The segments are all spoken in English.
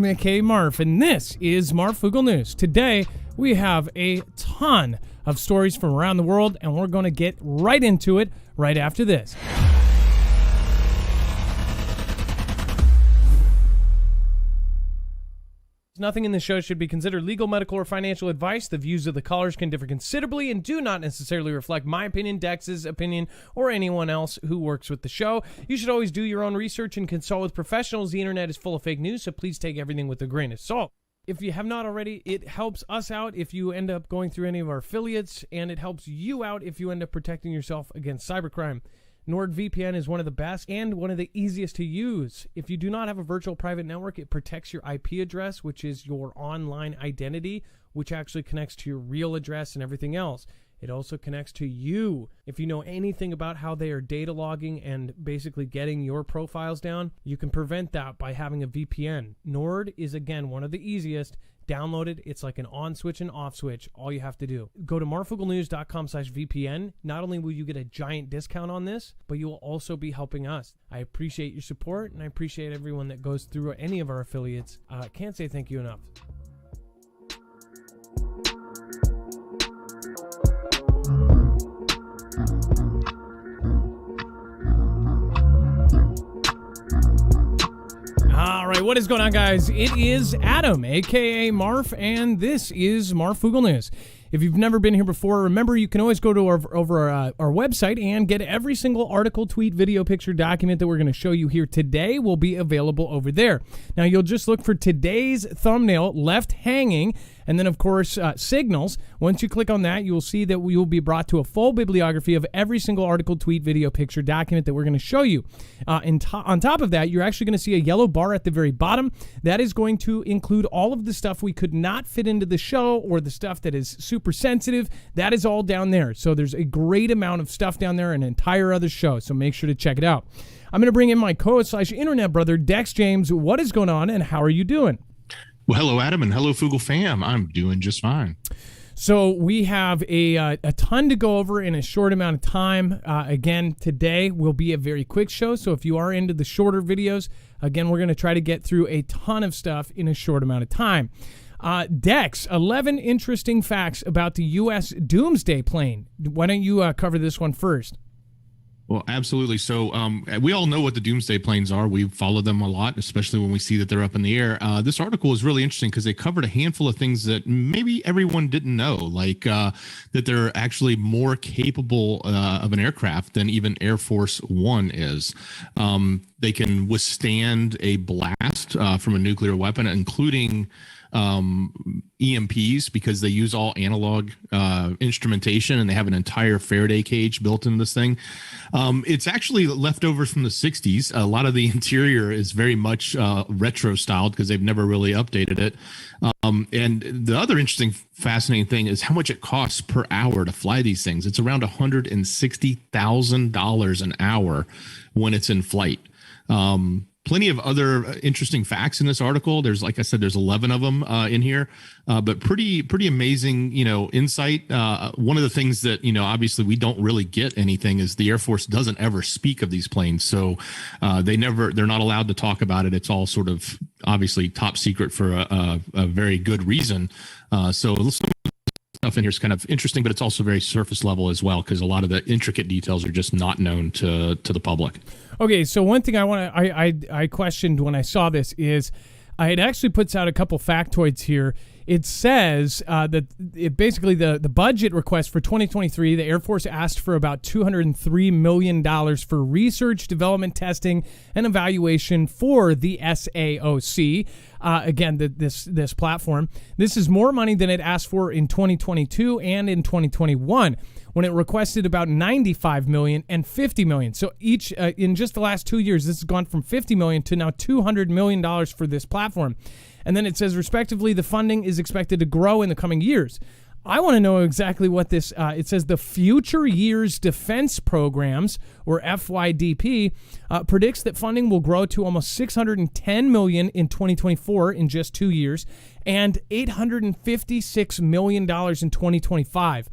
aka Marf, and this is Marfoogle News. Today, we have a ton of stories from around the world, and we're going to get right into it right after this. Nothing in this show should be considered legal, medical, or financial advice. The views of the callers can differ considerably and do not necessarily reflect my opinion, Dex's opinion, or anyone else who works with the show. You should always do your own research and consult with professionals. The internet is full of fake news, so please take everything with a grain of salt. If you have not already, it helps us out if you end up going through any of our affiliates, and it helps you out if you end up protecting yourself against cybercrime. NordVPN is one of the best and one of the easiest to use. If you do not have a virtual private network, it protects your IP address, which is your online identity, which actually connects to your real address and everything else. It also connects to you. If you know anything about how they are data logging and basically getting your profiles down, you can prevent that by having a VPN. Nord is, again, one of the easiest. Download it. It's like an on switch and off switch. All you have to do. Go to marfooglenews.com/VPN. Not only will you get a giant discount on this, but you will also be helping us. I appreciate your support, and I appreciate everyone that goes through any of our affiliates. Can't say thank you enough. All right, what is going on, guys? It is Adam, aka Marf, and this is Marfoogle News. If you've never been here before, remember you can always go to our website and get every single article, tweet, video, picture, document that we're going to show you here today will be available over there. Now, you'll just look for today's thumbnail left hanging, and then, of course, signals. Once you click on that, you will see that we will be brought to a full bibliography of every single article, tweet, video, picture, document that we're going to show you. On top of that, you're actually going to see a yellow bar at the very bottom. That is going to include all of the stuff we could not fit into the show or the stuff that is super sensitive. That is all down there. So there's a great amount of stuff down there, an entire other show. So make sure to check it out. I'm going to bring in my co-host/internet brother, Dex James. What is going on, and how are you doing? Well, hello, Adam, and hello, Foogle fam. I'm doing just fine. So we have a ton to go over in a short amount of time. Again, today will be a very quick show. So if you are into the shorter videos, again, we're going to try to get through a ton of stuff in a short amount of time. Dex, 11 interesting facts about the U.S. doomsday plane. Why don't you cover this one first? Well, absolutely. So we all know what the doomsday planes are. We follow them a lot, especially when we see that they're up in the air. This article is really interesting because they covered a handful of things that maybe everyone didn't know, like that they're actually more capable of an aircraft than even Air Force One is. They can withstand a blast from a nuclear weapon, including EMPs, because they use all analog instrumentation, and they have an entire Faraday cage built in this thing. It's actually leftovers from the 60s. A lot of the interior is very much retro styled because they've never really updated it. And the other interesting, fascinating thing is how much it costs per hour to fly these things. It's around $160,000 an hour when it's in flight. Plenty of other interesting facts in this article. There's, like I said, there's 11 of them in here, but pretty amazing, insight. One of the things that, obviously we don't really get anything is the Air Force doesn't ever speak of these planes. So they're not allowed to talk about it. It's all sort of obviously top secret for a very good reason. So some stuff in here is kind of interesting, but it's also very surface level as well, because a lot of the intricate details are just not known to the public. Okay, so one thing I questioned when I saw this is it actually puts out a couple factoids here. It says that basically the budget request for 2023, the Air Force asked for about $203 million for research, development, testing, and evaluation for the SAOC. Again, this platform. This is more money than it asked for in 2022 and in 2021, when it requested about $95 million and $50 million. So each in just the last 2 years, this has gone from $50 million to now $200 million for this platform. And then it says, respectively, the funding is expected to grow in the coming years. I want to know exactly what this, it says the Future Years Defense Programs, or FYDP, predicts that funding will grow to almost $610 million in 2024 in just 2 years, and $856 million in 2025.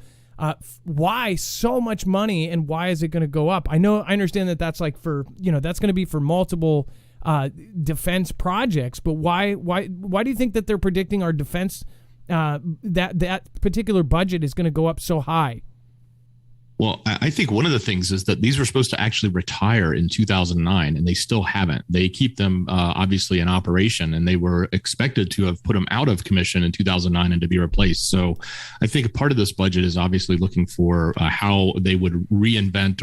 Why so much money, and why is it going to go up? I understand that that's like for, that's going to be for multiple defense projects. But why do you think that they're predicting our defense that particular budget is going to go up so high? Well, I think one of the things is that these were supposed to actually retire in 2009, and they still haven't. They keep them obviously in operation, and they were expected to have put them out of commission in 2009 and to be replaced. So I think part of this budget is obviously looking for how they would reinvent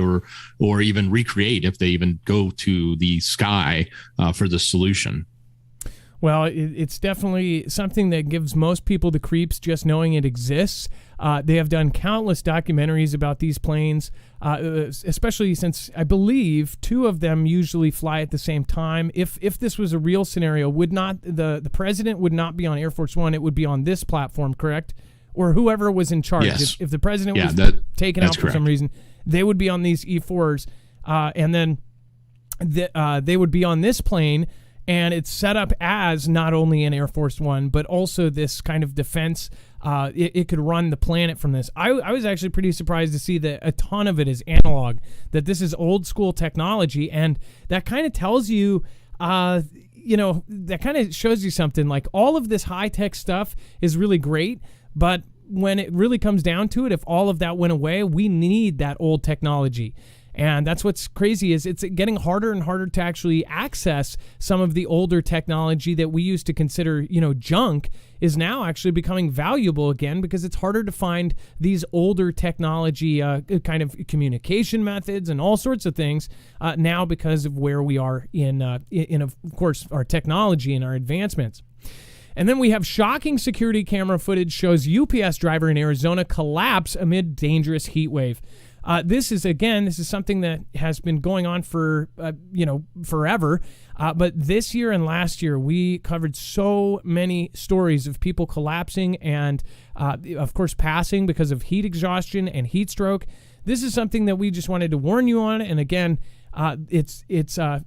or even recreate, if they even go to the sky for the solution. Well, it's definitely something that gives most people the creeps just knowing it exists. They have done countless documentaries about these planes, especially since I believe two of them usually fly at the same time. If this was a real scenario, would not the president would not be on Air Force One? It would be on this platform, correct? Or whoever was in charge. Yes. If the president was taken out for some reason, they would be on these E4s, and then they would be on this plane. And it's set up as not only an Air Force One, but also this kind of defense. It could run the planet from this. I was actually pretty surprised to see that a ton of it is analog, that this is old school technology. And that kind of tells you, that kind of shows you something. Like, all of this high tech stuff is really great, but when it really comes down to it, if all of that went away, we need that old technology. And that's what's crazy, is it's getting harder and harder to actually access some of the older technology that we used to consider, junk, is now actually becoming valuable again, because it's harder to find these older technology kind of communication methods and all sorts of things now, because of where we are in of course, our technology and our advancements. And then we have shocking security camera footage shows UPS driver in Arizona collapse amid dangerous heat wave. This is something that has been going on for, forever. But this year and last year, we covered so many stories of people collapsing and, of course, passing because of heat exhaustion and heat stroke. This is something that we just wanted to warn you on. And again, it's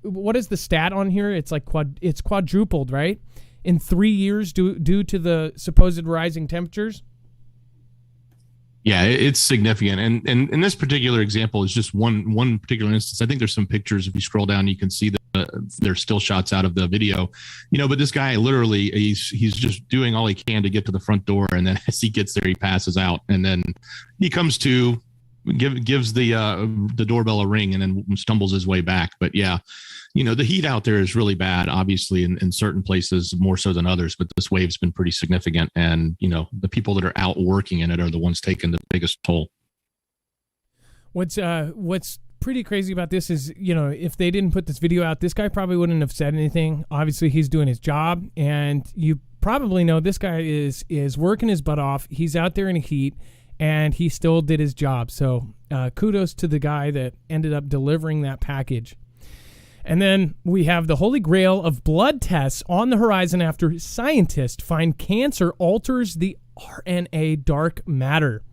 what is the stat on here? It's like it's quadrupled, right? In 3 years due to the supposed rising temperatures. Yeah, it's significant. And in this particular example is just one particular instance. I think there's some pictures. If you scroll down, you can see that there's still shots out of the video. But this guy literally, he's just doing all he can to get to the front door. And then as he gets there, he passes out. And then he comes to, gives the doorbell a ring, and then stumbles his way back. But yeah, the heat out there is really bad, obviously in certain places more so than others, but this wave's been pretty significant. And, the people that are out working in it are the ones taking the biggest toll. What's pretty crazy about this is, if they didn't put this video out, this guy probably wouldn't have said anything. Obviously, he's doing his job, and you probably know this guy is working his butt off. He's out there in the heat, and he still did his job. So kudos to the guy that ended up delivering that package. And then we have the holy grail of blood tests on the horizon after scientists find cancer alters the RNA dark matter,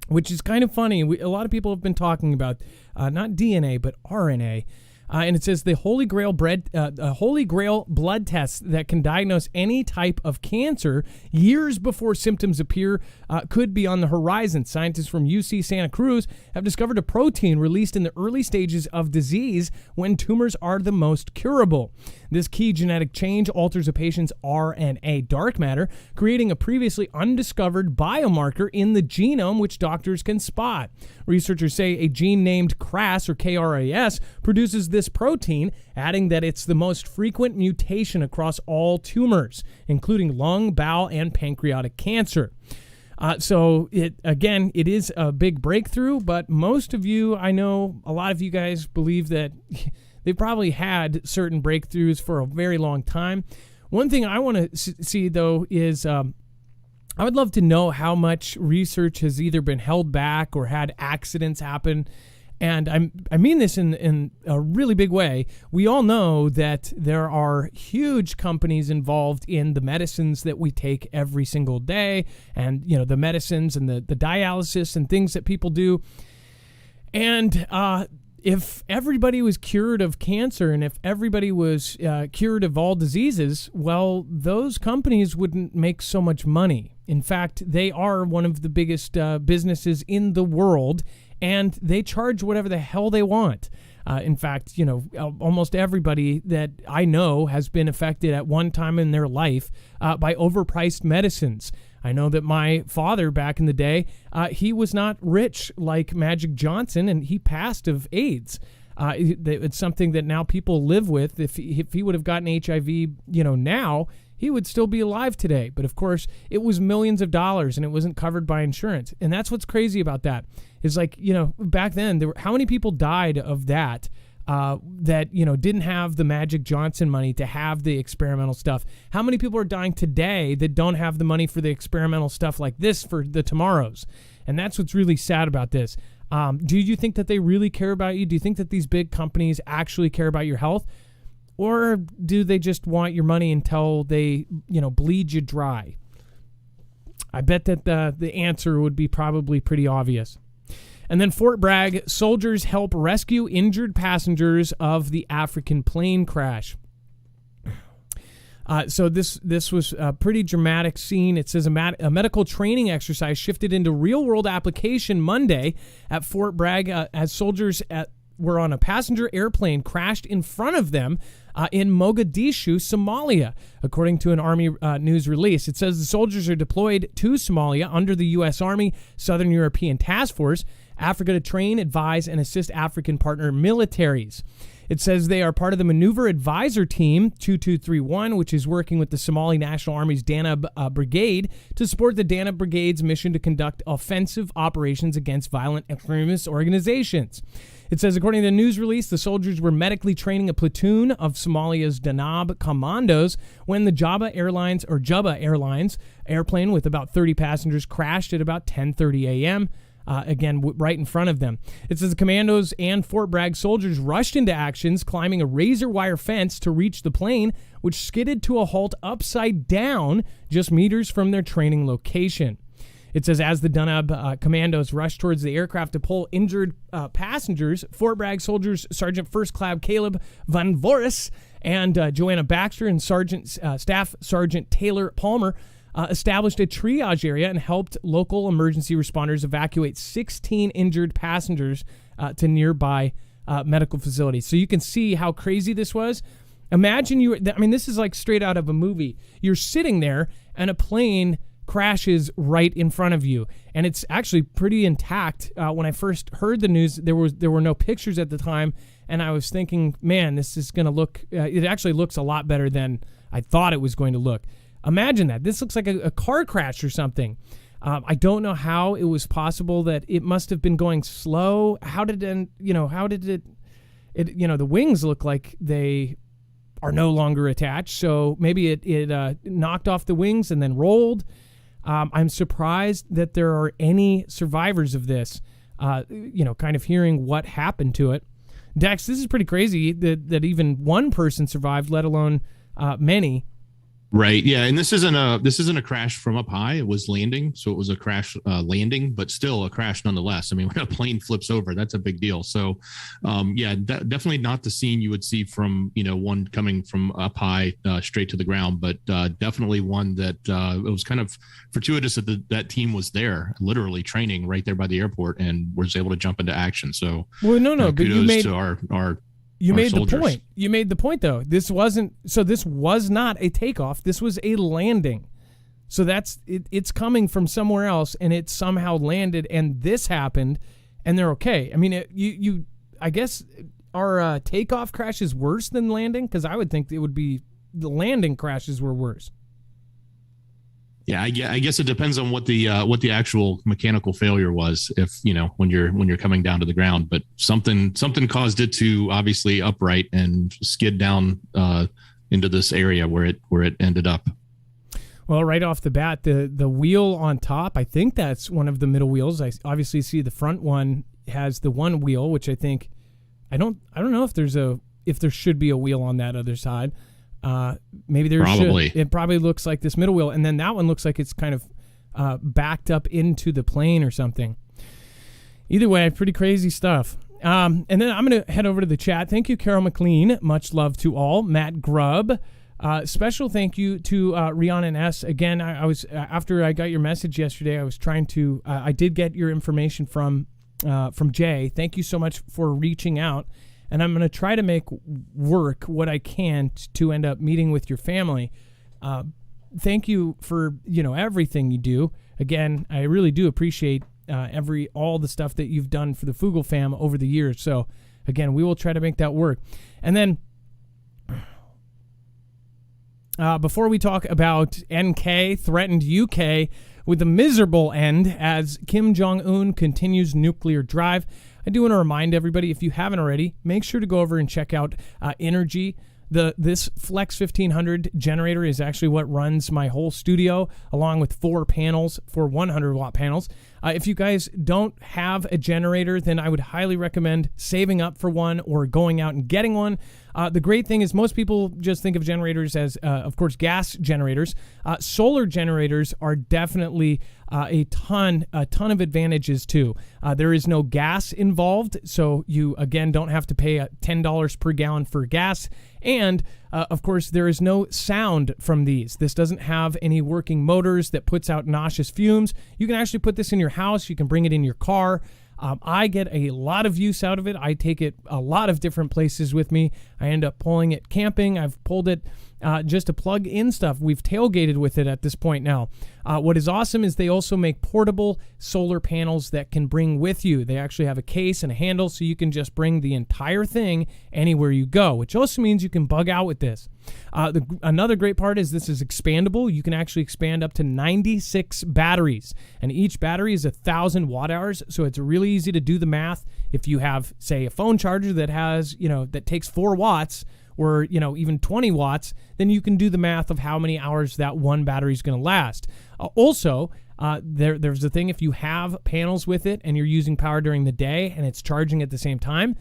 which is kind of funny. A lot of people have been talking about not DNA, but RNA. And it says the holy grail blood tests that can diagnose any type of cancer years before symptoms appear could be on the horizon. Scientists from UC Santa Cruz have discovered a protein released in the early stages of disease when tumors are the most curable. This key genetic change alters a patient's RNA dark matter, creating a previously undiscovered biomarker in the genome which doctors can spot. Researchers say a gene named KRAS, or KRAS, produces this protein, adding that it's the most frequent mutation across all tumors, including lung, bowel, and pancreatic cancer. So it is a big breakthrough, but most of you, I know a lot of you guys believe that they've probably had certain breakthroughs for a very long time. One thing I want to see, though, is I would love to know how much research has either been held back or had accidents happen. And I mean this in a really big way. We all know that there are huge companies involved in the medicines that we take every single day, and the medicines and the dialysis and things that people do. And if everybody was cured of cancer, and if everybody was cured of all diseases, well, those companies wouldn't make so much money. In fact, they are one of the biggest businesses in the world, and they charge whatever the hell they want. In fact, almost everybody that I know has been affected at one time in their life by overpriced medicines. I know that my father back in the day, he was not rich like Magic Johnson, and he passed of AIDS. It's something that now people live with. If he would have gotten HIV, now, he would still be alive today. But of course, it was millions of dollars and it wasn't covered by insurance. And that's what's crazy about that. Is like, back then, how many people died of that didn't have the Magic Johnson money to have the experimental stuff? How many people are dying today that don't have the money for the experimental stuff like this for the tomorrows? And that's what's really sad about this. Do you think that they really care about you? Do you think that these big companies actually care about your health? Or do they just want your money until they, bleed you dry? I bet that the answer would be probably pretty obvious. And then Fort Bragg, soldiers help rescue injured passengers of the African plane crash. So this was a pretty dramatic scene. It says a medical training exercise shifted into real-world application Monday at Fort Bragg as soldiers were on a passenger airplane crashed in front of them in Mogadishu, Somalia, according to an Army news release. It says the soldiers are deployed to Somalia under the U.S. Army Southern European Task Force, Africa, to train, advise, and assist African partner militaries. It says they are part of the Maneuver Advisor Team 2231, which is working with the Somali National Army's Danab Brigade to support the Danab Brigade's mission to conduct offensive operations against violent extremist organizations. It says, according to the news release, the soldiers were medically training a platoon of Somalia's Danab commandos when the Jubba Airlines airplane with about 30 passengers crashed at about 10:30 a.m., right in front of them. It says the commandos and Fort Bragg soldiers rushed into actions, climbing a razor wire fence to reach the plane, which skidded to a halt upside down just meters from their training location. It says as the Danab commandos rushed towards the aircraft to pull injured passengers, Fort Bragg soldiers Sergeant First Class Caleb Van Voris and Joanna Baxter and Staff Sergeant Taylor Palmer established a triage area and helped local emergency responders evacuate 16 injured passengers to nearby medical facilities. So you can see how crazy this was. Imagine this is like straight out of a movie. You're sitting there and a plane crashes right in front of you, and it's actually pretty intact. When I first heard the news, there were no pictures at the time, and I was thinking, man, this is going to look, it actually looks a lot better than I thought it was going to look. Imagine that. This looks like a car crash or something. I don't know how it was possible that it must have been going slow. How did it, the wings look like they are no longer attached. So maybe it knocked off the wings and then rolled. I'm surprised that there are any survivors of this, kind of hearing what happened to it. Dex, this is pretty crazy that even one person survived, let alone many. Right. Yeah. And this isn't a crash from up high. It was landing. So it was a crash landing, but still a crash nonetheless. I mean, when a plane flips over, that's a big deal. So, definitely not the scene you would see from, one coming from up high straight to the ground, but definitely one that it was kind of fortuitous that that team was there, literally training right there by the airport and was able to jump into action. So, well, no, but you made to our You made soldiers. the point. You made the point, though. This was not a takeoff. This was a landing. So that's it's coming from somewhere else, and it somehow landed, and this happened, and they're okay. I mean, I guess our takeoff crash is worse than landing, because I would think it would be the landing crashes were worse. Yeah, I guess it depends on what the actual mechanical failure was. If when you're coming down to the ground, but something caused it to obviously upright and skid down into this area where it ended up. Well, right off the bat, the wheel on top, I think that's one of the middle wheels. I obviously see the front one has the one wheel, which I think I don't know if there should be a wheel on that other side. Maybe there should. It probably looks like this middle wheel, and then that one looks like it's kind of backed up into the plane or something. Either way, pretty crazy stuff. And then I'm going to head over to the chat. Thank you, Carol McLean. Much love to all. Matt Grubb. Special thank you to Rhiannon S. Again, I was after I got your message yesterday, I was trying to. I did get your information from Jay. Thank you so much for reaching out. and I'm going to try to make work what I can to end up meeting with your family. Thank you for, everything you do. Again, I really do appreciate all the stuff that you've done for the Foogle fam over the years. So again, we will try to make that work. And then before we talk about NK threatened UK with a miserable end as Kim Jong-un continues nuclear drive, I do want to remind everybody, if you haven't already, make sure to go over and check out Energy. This Flex 1500 generator is actually what runs my whole studio, along with 4 panels, 4 100-watt panels. If you guys don't have a generator, then I would highly recommend saving up for one or going out and getting one. The great thing is most people just think of generators as, of course, gas generators. Solar generators are definitely a ton of advantages too. There is no gas involved, so you, again, don't have to pay $10 per gallon for gas. And, of course, there is no sound from these. This doesn't have any working motors that puts out nauseous fumes. You can actually put this in your house. You can bring it in your car. I get a lot of use out of it. I take it a lot of different places with me. I end up pulling it camping. I've pulled it just to plug in stuff. We've tailgated with it at this point now. What is awesome is they also make portable solar panels that can bring with you. They actually have a case and a handle, so you can just bring the entire thing anywhere you go, which also means you can bug out with this. Another great part is this is expandable. You can actually expand up to 96 batteries, and each battery is 1,000 watt hours, so it's really easy to do the math. If you have, say, a phone charger that has, that takes 4 watts, or even 20 watts, then you can do the math of how many hours that one battery is going to last. Also, there's the thing, if you have panels with it and you're using power during the day and it's charging at the same time,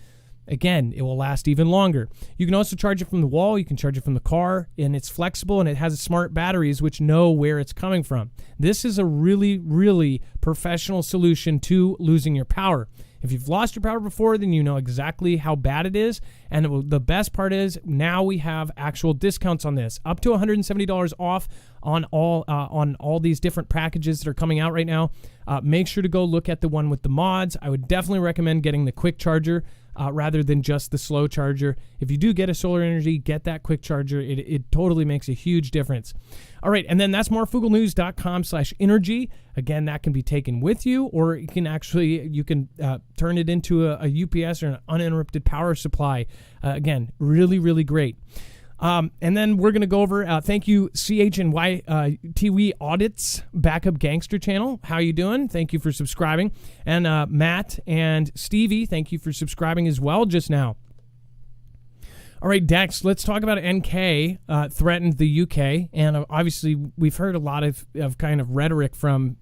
again, it will last even longer. You can also charge it from the wall, you can charge it from the car, and it's flexible, and it has smart batteries which know where it's coming from. This is a really, really professional solution to losing your power. If you've lost your power before, then you know exactly how bad it is. And the best part is now we have actual discounts on this, up to $170 off on all these different packages that are coming out right now. Make sure to go look at the one with the mods. I would definitely recommend getting the quick charger rather than just the slow charger. If you do get a solar energy, get that quick charger. It totally makes a huge difference. All right, and then that's marfooglenews.com/energy. Again, that can be taken with you, or you can turn it into a UPS or an uninterrupted power supply. Again, really, really great. And then we're going to go over, thank you, CHNY TV Audits Backup Gangster Channel. How you doing? Thank you for subscribing. And Matt and Stevie, thank you for subscribing as well just now. All right, Dex, let's talk about NK threatened the UK. And obviously, we've heard a lot of kind of rhetoric from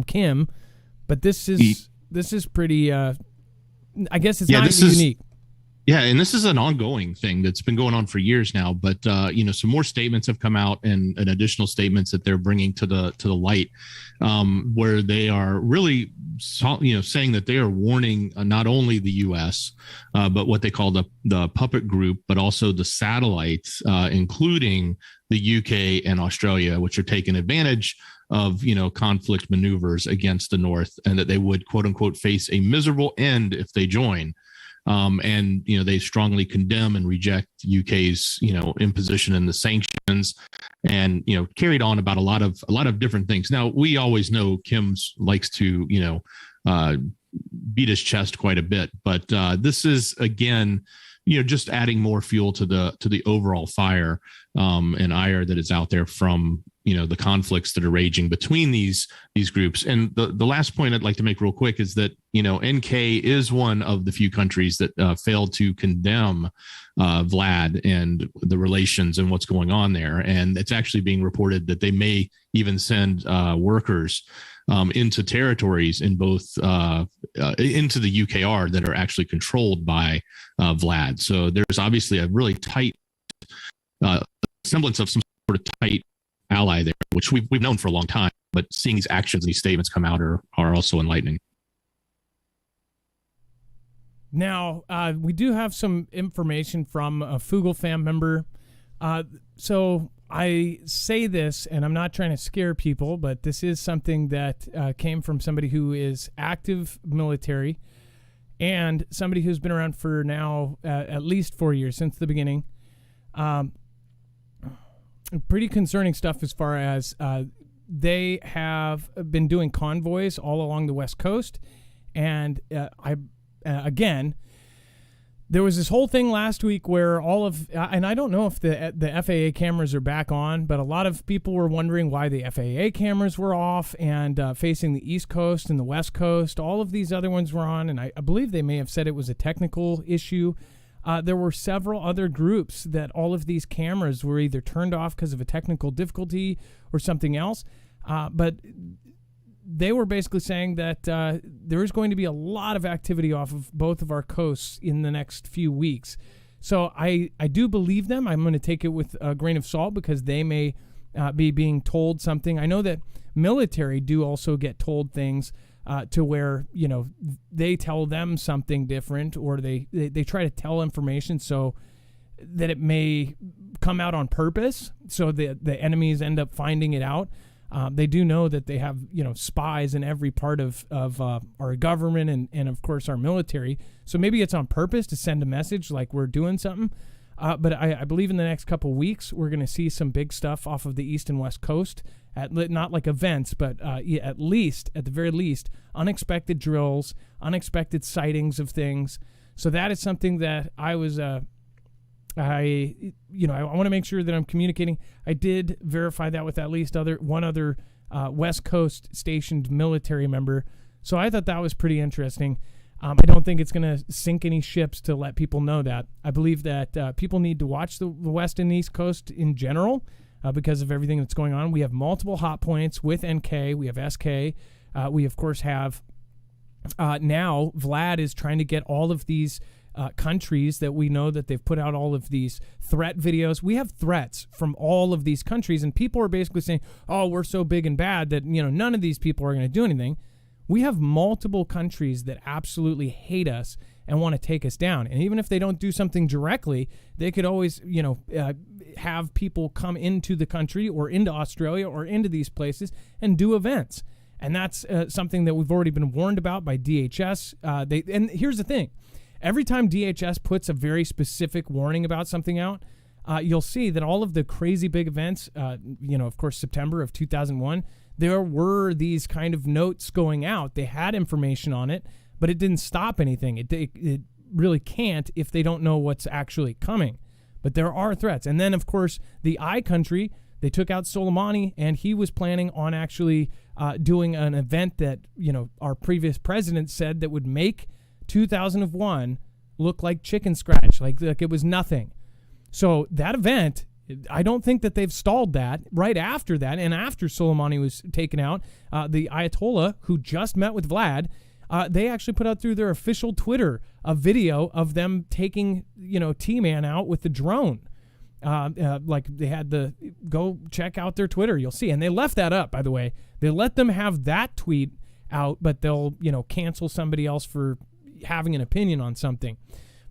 Kim, but this is pretty, I guess it's not unique. Yeah, and this is an ongoing thing that's been going on for years now. But some more statements have come out, and additional statements that they're bringing to the light, where they are really, saying that they are warning not only the U.S. But what they call the puppet group, but also the satellites, including the UK and Australia, which are taking advantage of conflict maneuvers against the North, and that they would, quote unquote, face a miserable end if they join. And they strongly condemn and reject UK's imposition and the sanctions, and carried on about a lot of different things. Now, we always know Kim likes to beat his chest quite a bit, but this is, again, just adding more fuel to the overall fire and ire that is out there from the conflicts that are raging between these groups. And the last point I'd like to make real quick is that NK is one of the few countries that failed to condemn Vlad and the relations and what's going on there. And it's actually being reported that they may even send workers into territories in both into the UKR that are actually controlled by Vlad. So there's obviously a really tight semblance of some sort of tight ally there, which we've known for a long time. But seeing these actions and these statements come out are also enlightening. Now, we do have some information from a Foogle fam member. So I say this, and I'm not trying to scare people, but this is something that came from somebody who is active military. and somebody who's been around for now at least 4 years, since the beginning. Pretty concerning stuff as far as they have been doing convoys all along the West Coast. And again, there was this whole thing last week where all of, and I don't know if the FAA cameras are back on, but a lot of people were wondering why the FAA cameras were off and facing the East Coast and the West Coast. All of these other ones were on, and I believe they may have said it was a technical issue. There were several other groups that all of these cameras were either turned off because of a technical difficulty or something else. But they were basically saying that there is going to be a lot of activity off of both of our coasts in the next few weeks. So I do believe them. I'm going to take it with a grain of salt because they may be being told something. I know that military do also get told things to where, they tell them something different, or they try to tell information so that it may come out on purpose, so the enemies end up finding it out. They do know that they have, spies in every part of our government and of course our military. So maybe it's on purpose to send a message like we're doing something. But I believe in the next couple weeks, we're going to see some big stuff off of the East and West Coast, not like events, but at the very least, unexpected drills, unexpected sightings of things. So that is something that I was, I want to make sure that I'm communicating. I did verify that with at least one other West Coast stationed military member. So I thought that was pretty interesting. I don't think it's going to sink any ships to let people know that. I believe that people need to watch the West and East Coast in general because of everything that's going on. We have multiple hot points with NK. We have SK. We, of course, have now Vlad is trying to get all of these countries that we know that they've put out all of these threat videos. We have threats from all of these countries, and people are basically saying, oh, we're so big and bad that none of these people are going to do anything. We have multiple countries that absolutely hate us and want to take us down. And even if they don't do something directly, they could always, have people come into the country or into Australia or into these places and do events. And that's something that we've already been warned about by DHS. And here's the thing. Every time DHS puts a very specific warning about something out, you'll see that all of the crazy big events, of course, September of 2001, there were these kind of notes going out. They had information on it, but it didn't stop anything. It really can't if they don't know what's actually coming. But there are threats. And then, of course, the I country, they took out Soleimani, and he was planning on actually doing an event that, our previous president said that would make 2001 look like chicken scratch, like it was nothing. So that event, I don't think that they've stalled that. Right after that, and after Soleimani was taken out, the Ayatollah, who just met with Vlad, they actually put out through their official Twitter a video of them taking, T-Man out with the drone. Like they had go check out their Twitter, you'll see. And they left that up, by the way. They let them have that tweet out, but they'll, cancel somebody else for having an opinion on something.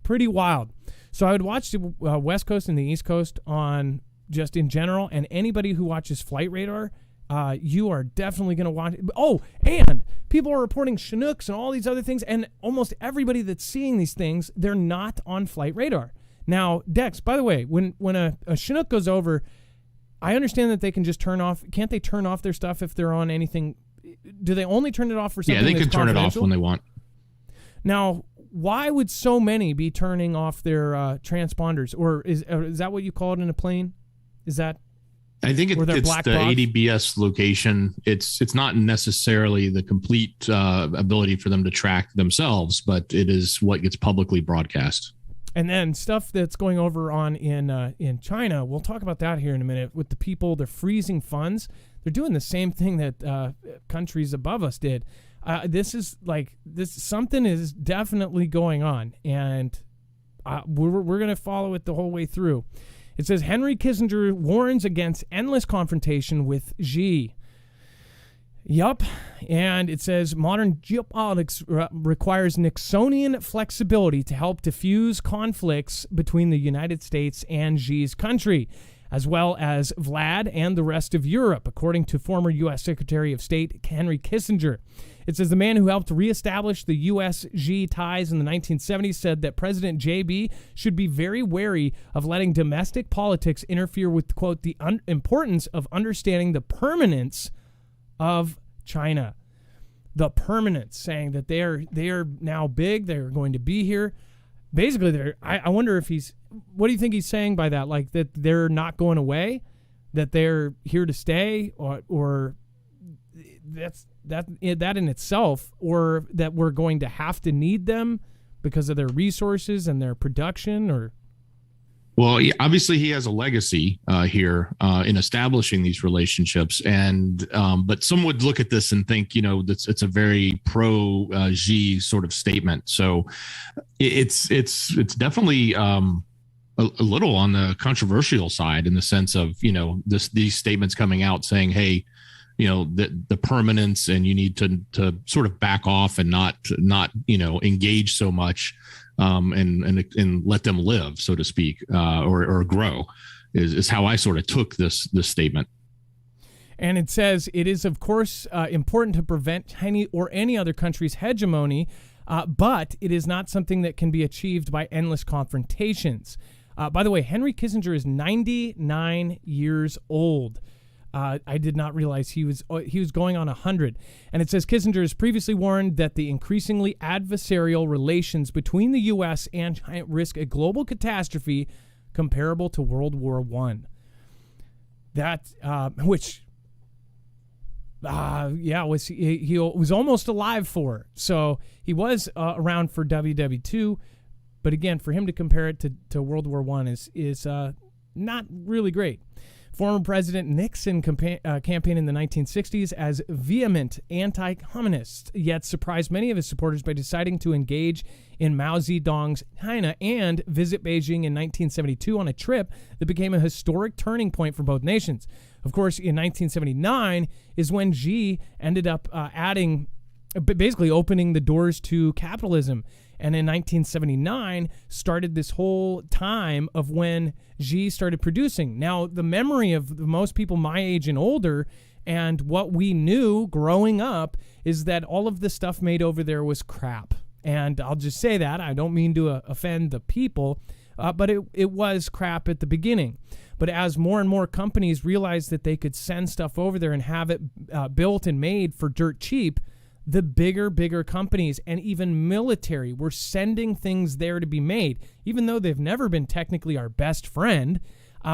Pretty wild. So I would watch the West Coast and the East Coast on just in general, and anybody who watches Flight Radar, you are definitely going to watch. Oh, and people are reporting Chinooks and all these other things, and almost everybody that's seeing these things, they're not on Flight Radar. Now, Dex, by the way, when a Chinook goes over, I understand that they can just turn off. Can't they turn off their stuff if they're on anything? Do they only turn it off for something? Yeah, they can turn it off when they want. Now, why would so many be turning off their transponders? Or is that what you call it in a plane? Is that? I think it's the ADBS location. It's not necessarily the complete ability for them to track themselves, but it is what gets publicly broadcast. And then stuff that's going over on in China, we'll talk about that here in a minute. With the people, they're freezing funds. They're doing the same thing that countries above us did. Something is definitely going on, and we're going to follow it the whole way through. It says Henry Kissinger warns against endless confrontation with Xi. Yup. And it says modern geopolitics requires Nixonian flexibility to help diffuse conflicts between the United States and Xi's country. as well as Vlad and the rest of Europe, according to former U.S. Secretary of State Henry Kissinger. It says the man who helped reestablish the U.S.-Xi ties in the 1970s said that President JB should be very wary of letting domestic politics interfere with, quote, the importance of understanding the permanence of China. The permanence, saying that they are now big, they're going to be here. Basically, I wonder if what do you think he's saying by that? Like that they're not going away, that they're here to stay, or that in itself, or that we're going to have to need them because of their resources and their production, or? Well, obviously he has a legacy here in establishing these relationships, and but some would look at this and think, it's a very pro Xi sort of statement. So it's definitely a little on the controversial side, in the sense of these statements coming out saying, hey, the permanence, and you need to sort of back off and not engage so much, and let them live, so to speak, or grow, is how I sort of took this statement. And it says it is, of course, important to prevent China or any other country's hegemony, but it is not something that can be achieved by endless confrontations. By the way, Henry Kissinger is 99 years old. I did not realize he was going on 100. And it says Kissinger has previously warned that the increasingly adversarial relations between the U.S. and China risk a global catastrophe comparable to World War I. That, he was almost alive for. So he was around for WW2. But again, for him to compare it to World War I is not really great. Former President Nixon campaigned in the 1960s as vehement anti-communist, yet surprised many of his supporters by deciding to engage in Mao Zedong's China and visit Beijing in 1972 on a trip that became a historic turning point for both nations. Of course, in 1979 is when Xi ended up basically opening the doors to capitalism. And in 1979 started this whole time of when Xi started producing. Now, the memory of most people my age and older, and what we knew growing up, is that all of the stuff made over there was crap. And I'll just say that. I don't mean to offend the people, but it was crap at the beginning. But as more and more companies realized that they could send stuff over there and have it built and made for dirt cheap, the bigger companies and even military were sending things there to be made. Even though they've never been technically our best friend,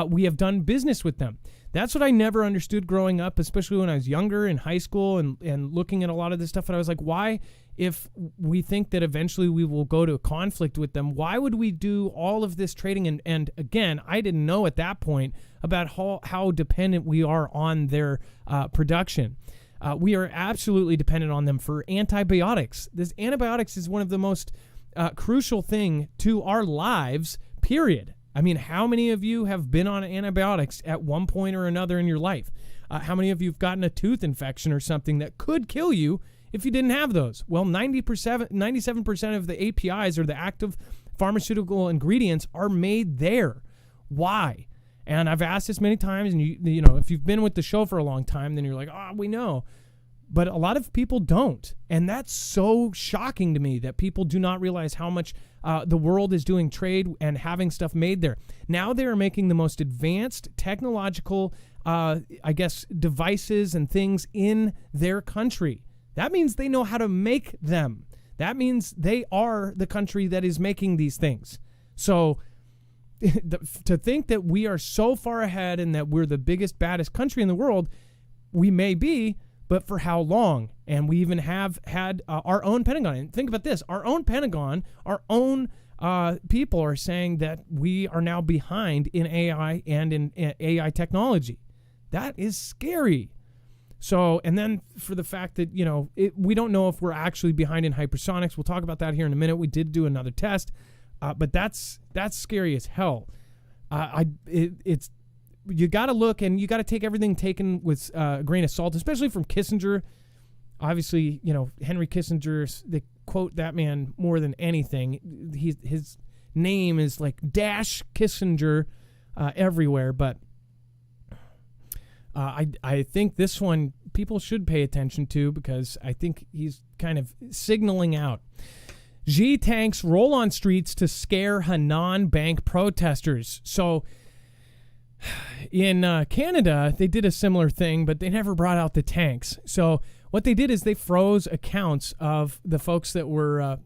we have done business with them. That's what I never understood growing up, especially when I was younger in high school and looking at a lot of this stuff. And I was like, why, if we think that eventually we will go to a conflict with them, why would we do all of this trading? And again, I didn't know at that point about how dependent we are on their production. We are absolutely dependent on them for antibiotics. Antibiotics is one of the most crucial thing to our lives, period. I mean, how many of you have been on antibiotics at one point or another in your life? How many of you have gotten a tooth infection or something that could kill you if you didn't have those? Well, 97% of the APIs, or the active pharmaceutical ingredients, are made there. Why? And I've asked this many times, and you know, if you've been with the show for a long time, then you're like, we know. But a lot of people don't. And that's so shocking to me that people do not realize how much the world is doing trade and having stuff made there. Now they are making the most advanced technological, devices and things in their country. That means they know how to make them. That means they are the country that is making these things. So to think that we are so far ahead and that we're the biggest, baddest country in the world, we may be, but for how long? And we even have had our own Pentagon. And think about this. Our own Pentagon, our own people are saying that we are now behind in AI and in AI technology. That is scary. So, and then for the fact that, we don't know if we're actually behind in hypersonics. We'll talk about that here in a minute. We did do another test. But that's scary as hell. It's you got to look, and you got to take everything taken with a grain of salt, especially from Kissinger. Obviously, Henry Kissinger, they quote that man more than anything. His name is like Dash Kissinger everywhere. But I think this one people should pay attention to because I think he's kind of signaling out. Xi tanks roll on streets to scare Henan Bank protesters. So in Canada, they did a similar thing, but they never brought out the tanks. So what they did is they froze accounts of the folks that were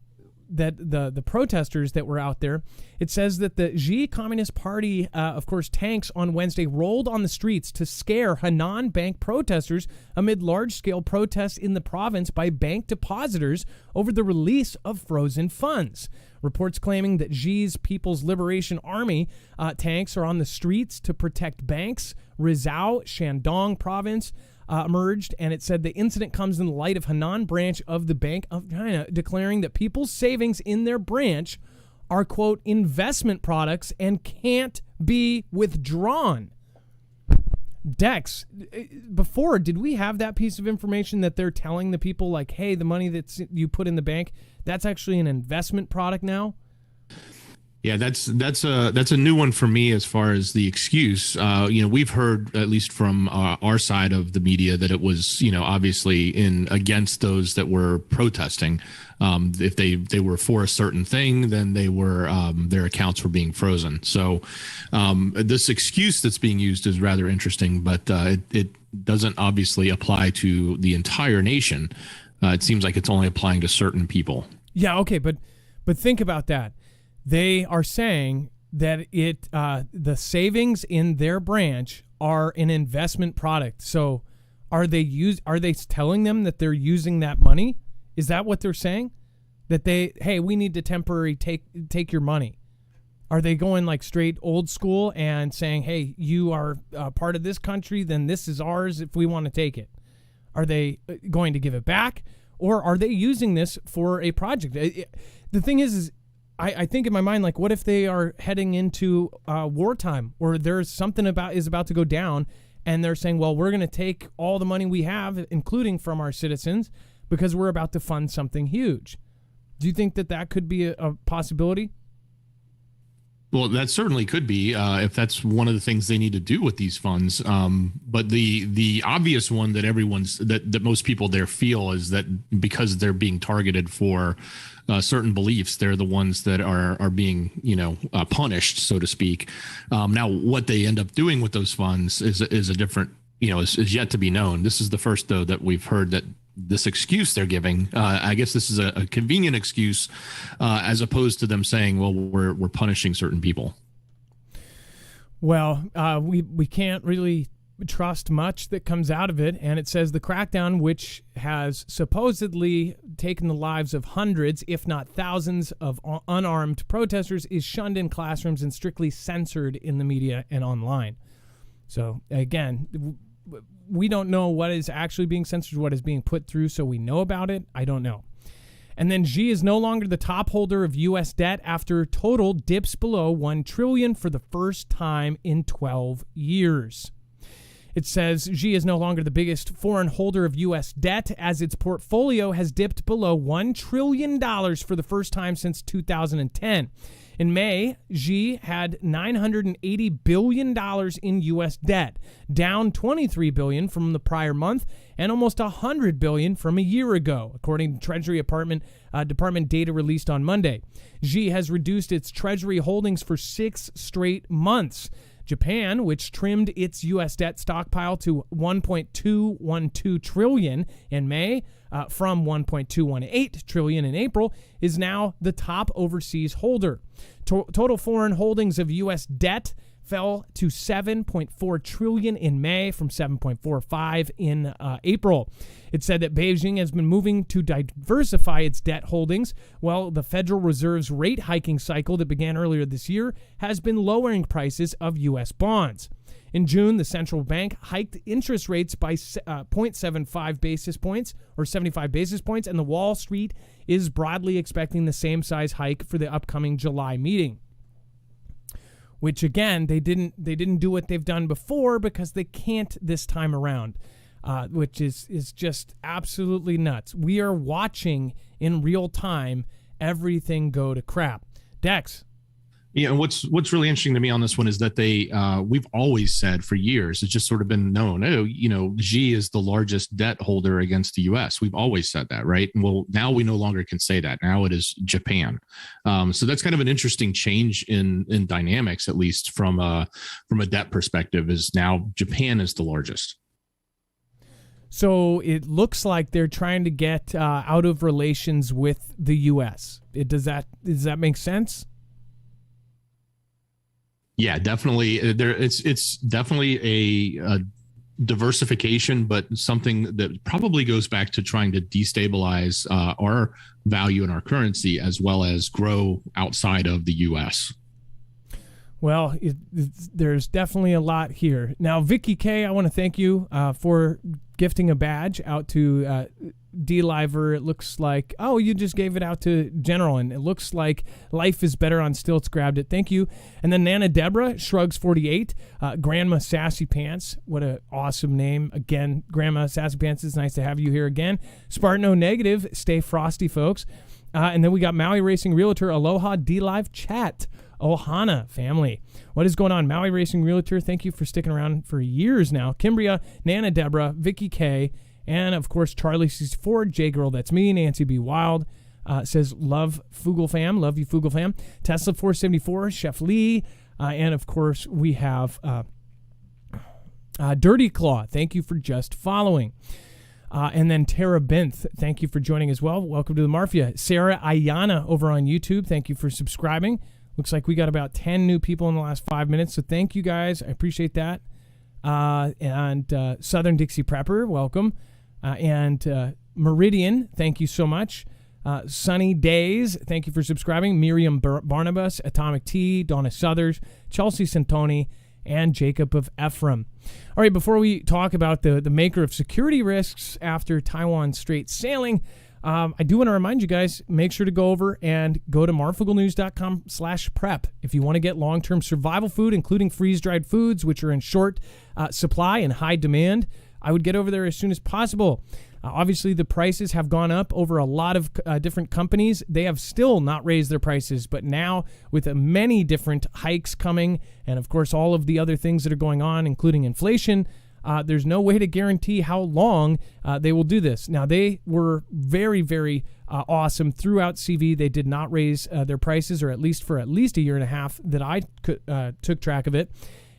the protesters that were out there. It says that the Xi Communist Party, of course, tanks on Wednesday rolled on the streets to scare Henan Bank protesters amid large-scale protests in the province by bank depositors over the release of frozen funds. Reports claiming that Xi's People's Liberation Army tanks are on the streets to protect banks. Rizhao, Shandong province, emerged, and it said the incident comes in the light of Henan branch of the Bank of China declaring that people's savings in their branch are, quote, investment products and can't be withdrawn. Dex, before, did we have that piece of information that they're telling the people, like, hey, the money that you put in the bank, that's actually an investment product now? Yeah, that's a new one for me as far as the excuse. We've heard, at least from our side of the media, that it was, obviously against those that were protesting. If they were for a certain thing, then they were their accounts were being frozen. So this excuse that's being used is rather interesting, but it doesn't obviously apply to the entire nation. It seems like it's only applying to certain people. Yeah, okay, but think about that. They are saying that the savings in their branch are an investment product. So are they telling them that they're using that money? Is that what they're saying? That we need to temporarily take your money. Are they going like straight old school and saying, hey, you are part of this country, then this is ours if we want to take it? Are they going to give it back? Or are they using this for a project? The thing is I think in my mind, like, what if they are heading into wartime, or there's something is about to go down, and they're saying, well, we're going to take all the money we have, including from our citizens, because we're about to fund something huge. Do you think that could be a possibility? Well, that certainly could be if that's one of the things they need to do with these funds. But the obvious one that that most people there feel is that because they're being targeted for certain beliefs, they're the ones that are being punished, so to speak. Now, what they end up doing with those funds is a different is yet to be known. This is the first, though, that we've heard that this excuse they're giving. I guess this is a convenient excuse as opposed to them saying, well, we're punishing certain people. Well, we can't really trust much that comes out of it. And it says the crackdown, which has supposedly taken the lives of hundreds, if not thousands, of unarmed protesters, is shunned in classrooms and strictly censored in the media and online. So again, we don't know what is actually being censored, what is being put through, so we know about it. I don't know. And then Xi is no longer the top holder of U.S. debt after total dips below $1 trillion for the first time in 12 years. It says Xi is no longer the biggest foreign holder of U.S. debt as its portfolio has dipped below $1 trillion for the first time since 2010. In May, Xi had $980 billion in U.S. debt, down $23 billion from the prior month and almost $100 billion from a year ago, according to Treasury Department data released on Monday. Xi has reduced its Treasury holdings for 6 straight months. Japan, which trimmed its U.S. debt stockpile to $1.212 trillion in May from $1.218 trillion in April, is now the top overseas holder. Total foreign holdings of U.S. debt fell to $7.4 trillion in May from $7.45 in April. It said that Beijing has been moving to diversify its debt holdings, while the Federal Reserve's rate hiking cycle that began earlier this year has been lowering prices of U.S. bonds. In June, the central bank hiked interest rates by 0.75 basis points or 75 basis points, and the Wall Street is broadly expecting the same size hike for the upcoming July meeting. Which again, they didn't do what they've done before because they can't this time around, which is just absolutely nuts. We are watching in real time everything go to crap. Dex. Yeah, and what's really interesting to me on this one is that we've always said for years, it's just sort of been known, oh, Xi is the largest debt holder against the U.S. We've always said that, right? Well, now we no longer can say that. Now it is Japan. So that's kind of an interesting change in dynamics, at least from a debt perspective. Is now Japan is the largest. So it looks like they're trying to get out of relations with the U.S. Does that make sense? Yeah, definitely. It's definitely a diversification, but something that probably goes back to trying to destabilize our value in our currency as well as grow outside of the U.S. Well, there's definitely a lot here. Now, Vicky K, I want to thank you for gifting a badge out to D-Liver. It looks like, you just gave it out to General, and it looks like Life is Better on Stilts grabbed it. Thank you. And then Nana Deborah, Shrugs 48, Grandma Sassy Pants. What an awesome name. Again, Grandma Sassy Pants, it's nice to have you here again. Spartano Negative, stay frosty, folks. And then we got Maui Racing Realtor, Aloha D-Live Chat. Ohana family. What is going on? Maui Racing Realtor, thank you for sticking around for years now. Kimbria, Nana Deborah, Vicky K, and of course Charlie C4, J Girl, that's me, Nancy B. Wild says love Foogle fam, love you Foogle fam. Tesla 474, Chef Lee, and of course we have Dirty Claw, thank you for just following. And then Tara Binth, thank you for joining as well. Welcome to the Marfia. Sarah Ayana over on YouTube, thank you for subscribing. Looks like we got about 10 new people in the last 5 minutes, so thank you guys. I appreciate that. And Southern Dixie Prepper, welcome. And Meridian, thank you so much. Sunny Days, thank you for subscribing. Miriam Barnabas, Atomic T, Donna Southers, Chelsea Santoni, and Jacob of Ephraim. All right, before we talk about the maker of security risks after Taiwan Strait sailing, I do want to remind you guys, make sure to go over and go to marfooglenews.com/prep if you want to get long-term survival food, including freeze-dried foods, which are in short supply and high demand. I would get over there as soon as possible. Obviously, the prices have gone up over a lot of different companies. They have still not raised their prices, but now with many different hikes coming, and of course all of the other things that are going on, including inflation, there's no way to guarantee how long they will do this. Now, they were very, very awesome throughout CV. They did not raise their prices, or at least for at least a year and a half that I took track of it.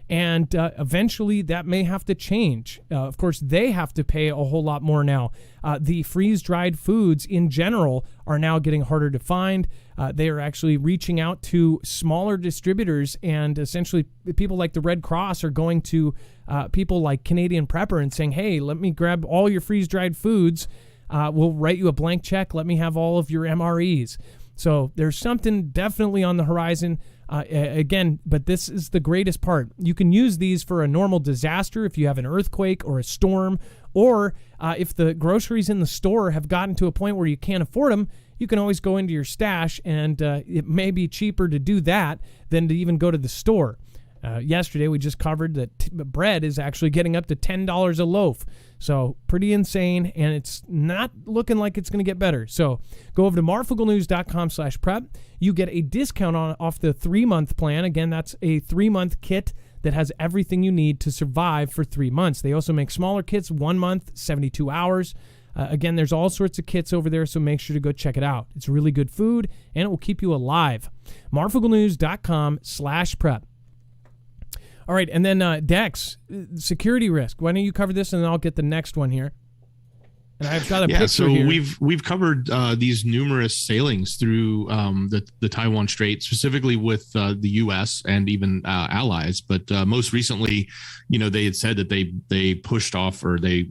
And eventually that may have to change. Of course, they have to pay a whole lot more now. The freeze-dried foods in general are now getting harder to find. They are actually reaching out to smaller distributors, and essentially people like the Red Cross are going to people like Canadian Prepper and saying, hey, let me grab all your freeze-dried foods. We'll write you a blank check. Let me have all of your MREs. So there's something definitely on the horizon. Again, but this is the greatest part. You can use these for a normal disaster if you have an earthquake or a storm, or if the groceries in the store have gotten to a point where you can't afford them, you can always go into your stash, and it may be cheaper to do that than to even go to the store. Yesterday, we just covered that bread is actually getting up to $10 a loaf. So pretty insane, and it's not looking like it's going to get better. So go over to marfooglenews.com/prep. You get a discount off the 3-month plan. Again, that's a 3-month kit that has everything you need to survive for 3 months. They also make smaller kits, 1 month, 72 hours. Again, there's all sorts of kits over there, so make sure to go check it out. It's really good food, and it will keep you alive. marfooglenews.com/prep. All right, and then Dex, security risk. Why don't you cover this, and then I'll get the next one here. And I've got a picture here. we've covered these numerous sailings through the Taiwan Strait, specifically with the U.S. and even allies. But most recently, they had said that they pushed off, or they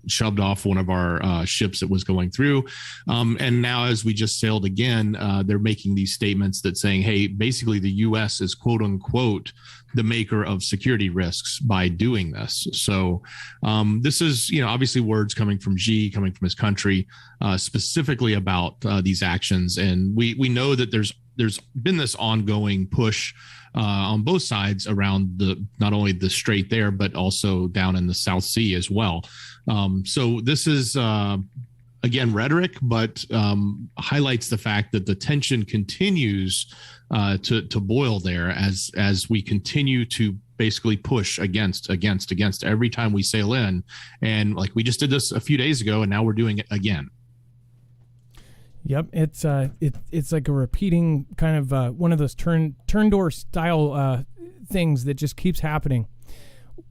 shoved off one of our ships that was going through. And now, as we just sailed again, they're making these statements that saying, hey, basically the U.S. is quote unquote the maker of security risks by doing this. So this is, obviously words coming from Xi, coming from his country, specifically about these actions. And we know that there's been this ongoing push on both sides around not only the strait there, but also down in the South Sea as well. So this is again, rhetoric, but highlights the fact that the tension continues to boil there as we continue to basically push against every time we sail in. And like we just did this a few days ago, and now we're doing it again. Yep, it's like a repeating kind of one of those turn door style things that just keeps happening.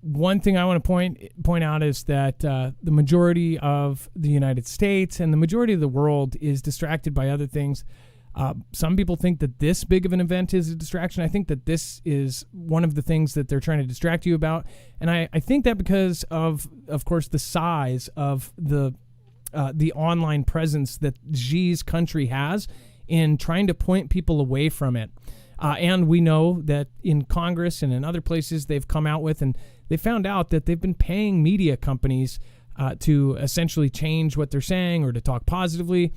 One thing I want to point out is that the majority of the United States and the majority of the world is distracted by other things. Some people think that this big of an event is a distraction. I think that this is one of the things that they're trying to distract you about. And I think that because of course, the size of the online presence that Xi's country has in trying to point people away from it. And we know that in Congress and in other places they've come out with, and they found out that they've been paying media companies to essentially change what they're saying or to talk positively.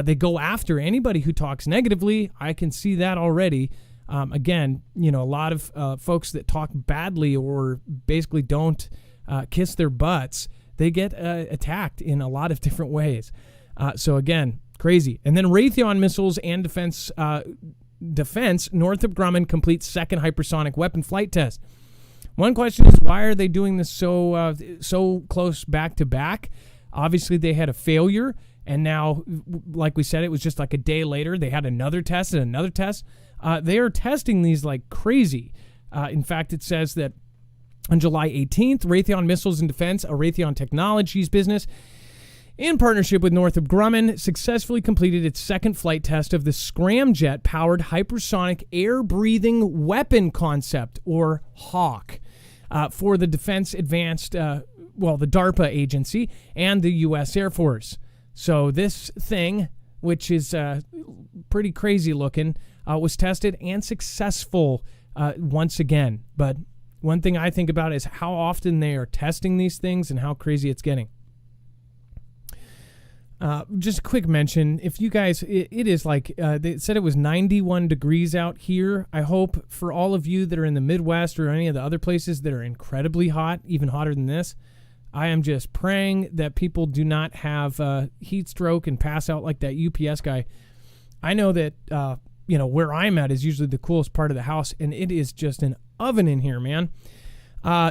They go after anybody who talks negatively. I can see that already. Again, a lot of folks that talk badly or basically don't kiss their butts, they get attacked in a lot of different ways. So again, crazy. And then Raytheon missiles and defense, Northrop Grumman completes second hypersonic weapon flight test. One question is, why are they doing this so close back to back? Obviously, they had a failure, and now, like we said, it was just like a day later. They had another test and another test. They are testing these like crazy. In fact, it says that on July 18th, Raytheon Missiles and Defense, a Raytheon Technologies business, in partnership with Northrop Grumman, successfully completed its second flight test of the scramjet-powered hypersonic air-breathing weapon concept, or HAWK, for the Defense Advanced, the DARPA agency and the U.S. Air Force. So this thing, which is pretty crazy looking, was tested and successful once again. But one thing I think about is how often they are testing these things and how crazy it's getting. Just a quick mention, if you guys, it is like, they said it was 91 degrees out here. I hope for all of you that are in the Midwest or any of the other places that are incredibly hot, even hotter than this, I am just praying that people do not have heat stroke and pass out like that UPS guy. I know that, where I'm at is usually the coolest part of the house, and it is just an oven in here, man.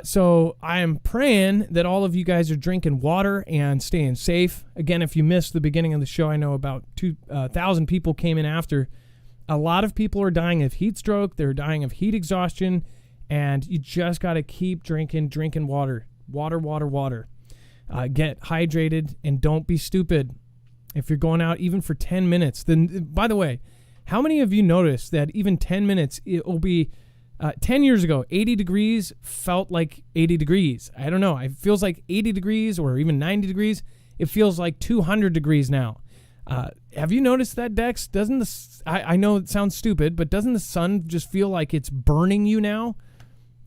So I am praying that all of you guys are drinking water and staying safe. Again, if you missed the beginning of the show, I know about 2,000 people came in after. A lot of people are dying of heat stroke. They're dying of heat exhaustion. And you just got to keep drinking water. Water. Get hydrated and don't be stupid. If you're going out even for 10 minutes, then, by the way, how many of you noticed that even 10 minutes, it will be 10 years ago, 80 degrees felt like 80 degrees. I don't know. It feels like 80 degrees or even 90 degrees. It feels like 200 degrees now. Have you noticed that, Dex? I know it sounds stupid, but doesn't the sun just feel like it's burning you now?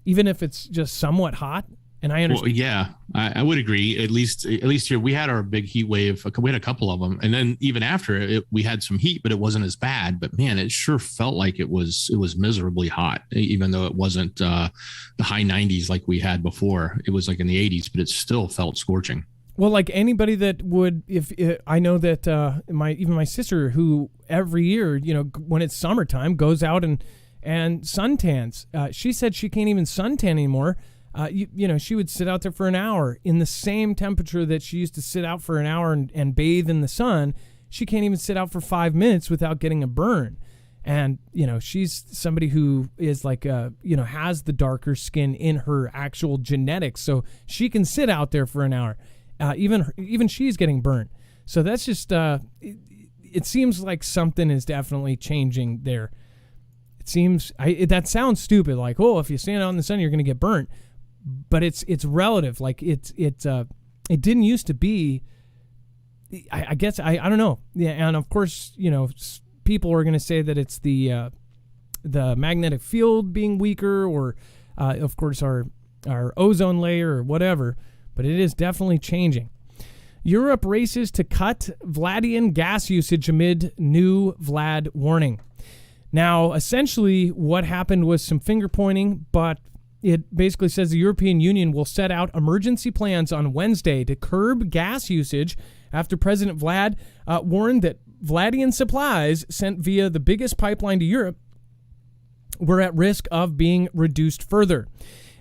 Even if it's just somewhat hot? And I understand. Well, yeah, I would agree. At least here, we had our big heat wave. We had a couple of them, and then even after it, we had some heat, but it wasn't as bad. But man, it sure felt like it was miserably hot, even though it wasn't the high 90s like we had before. It was like in the 80s, but it still felt scorching. Well, like anybody that would, if I know that my sister, who every year, when it's summertime, goes out and suntans. She said she can't even suntan anymore. She would sit out there for an hour in the same temperature that she used to sit out for an hour and bathe in the sun. She can't even sit out for 5 minutes without getting a burn. And, she's somebody who is like, has the darker skin in her actual genetics. So she can sit out there for an hour. Even she's getting burned. So that's just, it seems like something is definitely changing there. It seems, that sounds stupid. Like, if you stand out in the sun, you're going to get burnt. But it's relative. Like it didn't used to be. I guess I don't know. Yeah, and of course people are going to say that it's the magnetic field being weaker, or of course our ozone layer or whatever. But it is definitely changing. Europe races to cut Vladian gas usage amid new Vlad warning. Now, essentially, what happened was some finger pointing, but it basically says the European Union will set out emergency plans on Wednesday to curb gas usage after President Vlad warned that Vladian supplies sent via the biggest pipeline to Europe were at risk of being reduced further.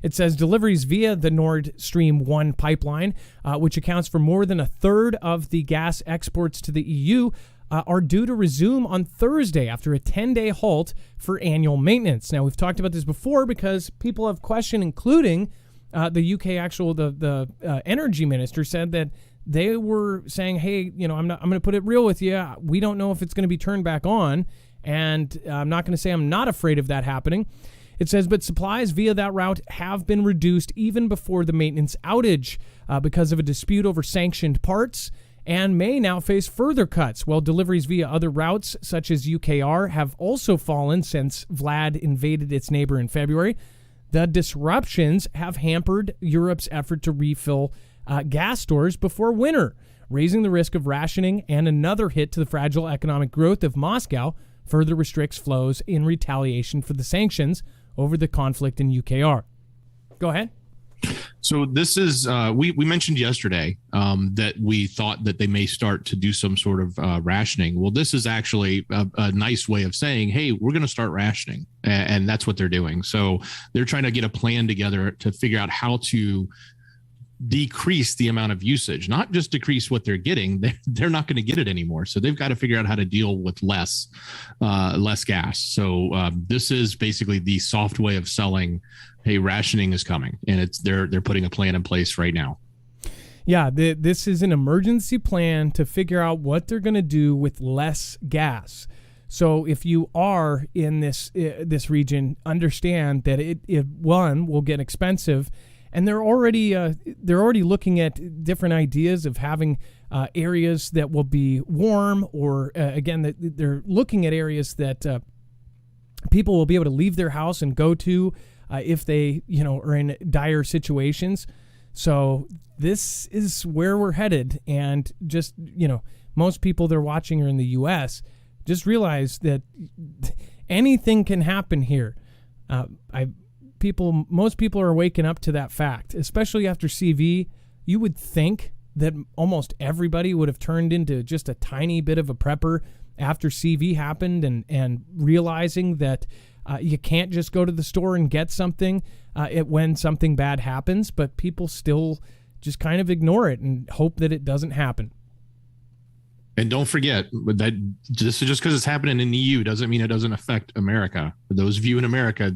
It says deliveries via the Nord Stream 1 pipeline, which accounts for more than a third of the gas exports to the EU, are due to resume on Thursday after a 10-day halt for annual maintenance. Now, we've talked about this before because people have questioned, including the UK the energy minister said that they were saying, hey, I'm going to put it real with you. We don't know if it's going to be turned back on. And I'm not going to say I'm not afraid of that happening. It says, but supplies via that route have been reduced even before the maintenance outage because of a dispute over sanctioned parts, and may now face further cuts, while deliveries via other routes, such as UKR, have also fallen since Vlad invaded its neighbor in February. The disruptions have hampered Europe's effort to refill gas stores before winter, raising the risk of rationing, and another hit to the fragile economic growth of Moscow further restricts flows in retaliation for the sanctions over the conflict in UKR. Go ahead. So this is, we mentioned yesterday that we thought that they may start to do some sort of rationing. Well, this is actually a nice way of saying, hey, we're going to start rationing. And that's what they're doing. So they're trying to get a plan together to figure out how to decrease the amount of usage, not just decrease what they're getting. They're not going to get it anymore. So they've got to figure out how to deal with less gas. So this is basically the soft way of selling, hey, rationing is coming, and they're putting a plan in place right now. Yeah, this is an emergency plan to figure out what they're going to do with less gas. So if you are in this region, understand that it will get expensive. And they're already looking at different ideas of having areas that will be warm, or again, they're looking at areas that people will be able to leave their house and go to if they are in dire situations. So this is where we're headed, and just most people that are watching are in the U.S. Just realize that anything can happen here. Most people are waking up to that fact, especially after CV. You would think that almost everybody would have turned into just a tiny bit of a prepper after CV happened, and realizing that you can't just go to the store and get something when something bad happens, but people still just kind of ignore it and hope that it doesn't happen. And don't forget that just because it's happening in the EU doesn't mean it doesn't affect America. For those of you in America,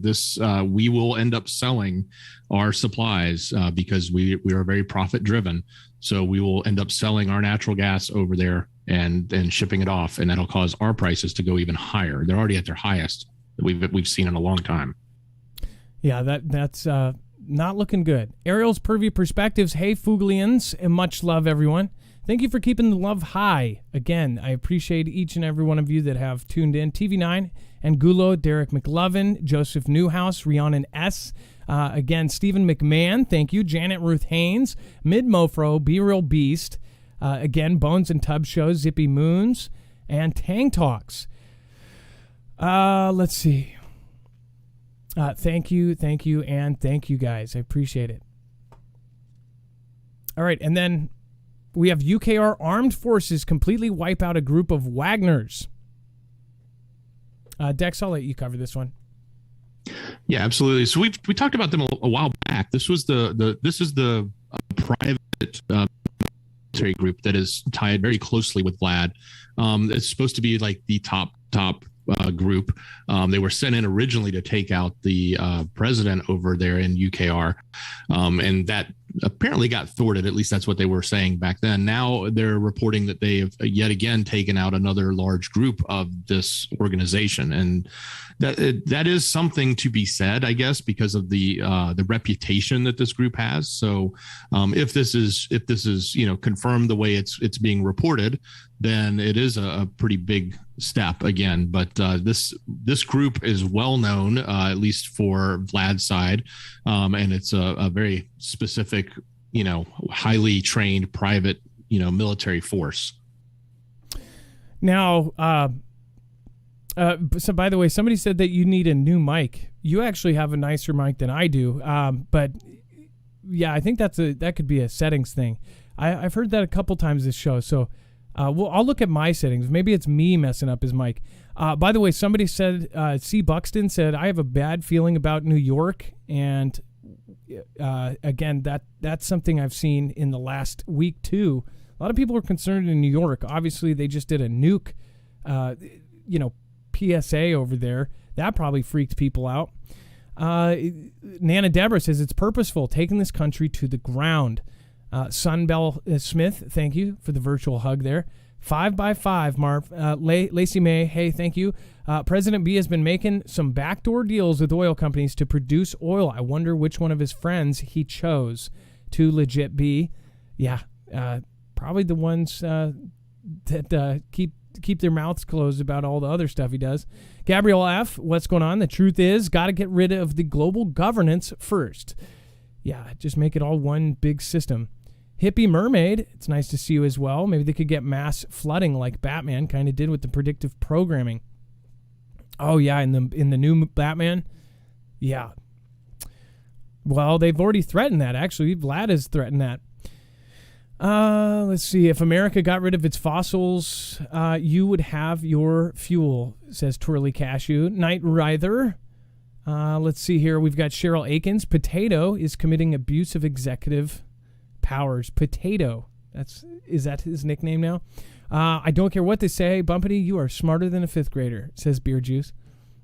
we will end up selling our supplies because we are very profit driven. So we will end up selling our natural gas over there and shipping it off, and that'll cause our prices to go even higher. They're already at their highest that we've seen in a long time. Yeah, that's not looking good. Ariel's Pervy Perspectives. Hey, Fooglians, and much love, everyone. Thank you for keeping the love high. Again, I appreciate each and every one of you that have tuned in. TV9 and Gulo, Derek McLovin, Joseph Newhouse, Rhiannon S. Again, Stephen McMahon, thank you. Janet Ruth Haynes, Mid Mofro, Be Real Beast. Again, Bones and Tub Show, Zippy Moons, and Tang Talks. Let's see. Thank you, and thank you guys. I appreciate it. All right, and then we have UKR armed forces completely wipe out a group of Wagners. Dex, I'll let you cover this one. Yeah, absolutely. So we talked about them a while back. This was the private military group that is tied very closely with Vlad. It's supposed to be like the top group. They were sent in originally to take out the president over there in UKR, and that apparently got thwarted. At least that's what they were saying back then. Now they're reporting that they have yet again taken out another large group of this organization, and that is something to be said, I guess, because of the reputation that this group has. So if this is confirmed the way it's being reported, then it is a pretty big step again. But this group is well known, at least for Vlad's side, and it's a very specific, highly trained private, military force. Now, So, by the way, somebody said that you need a new mic. You actually have a nicer mic than I do. But yeah, I think that could be a settings thing. I've heard that a couple times this show. So, I'll look at my settings. Maybe it's me messing up his mic. By the way, somebody said, C. Buxton said, I have a bad feeling about New York. And again, that's something I've seen in the last week too. A lot of people are concerned in New York. Obviously, they just did a nuke, PSA over there. That probably freaked people out. Nana Deborah says it's purposeful, taking this country to the ground. Sunbell Smith, thank you for the virtual hug there. 5x5, Marv. Lacey May, hey, thank you. President B has been making some backdoor deals with oil companies to produce oil. I wonder which one of his friends he chose to legit be. Yeah, probably the ones that keep their mouths closed about all the other stuff he does. Gabriel F., what's going on? The truth is, got to get rid of the global governance first. Yeah, just make it all one big system. Hippie Mermaid, it's nice to see you as well. Maybe they could get mass flooding like Batman kind of did with the predictive programming. Oh, yeah, in the new Batman? Yeah. Well, they've already threatened that, actually. Vlad has threatened that. Let's see. If America got rid of its fossils, you would have your fuel, says Twirly Cashew. Night Rider. Let's see here. We've got Cheryl Akins. Potato is committing abuse of executive powers. Potato. Is that his nickname now? I don't care what they say. Bumpity, you are smarter than a fifth grader, says Beer Juice.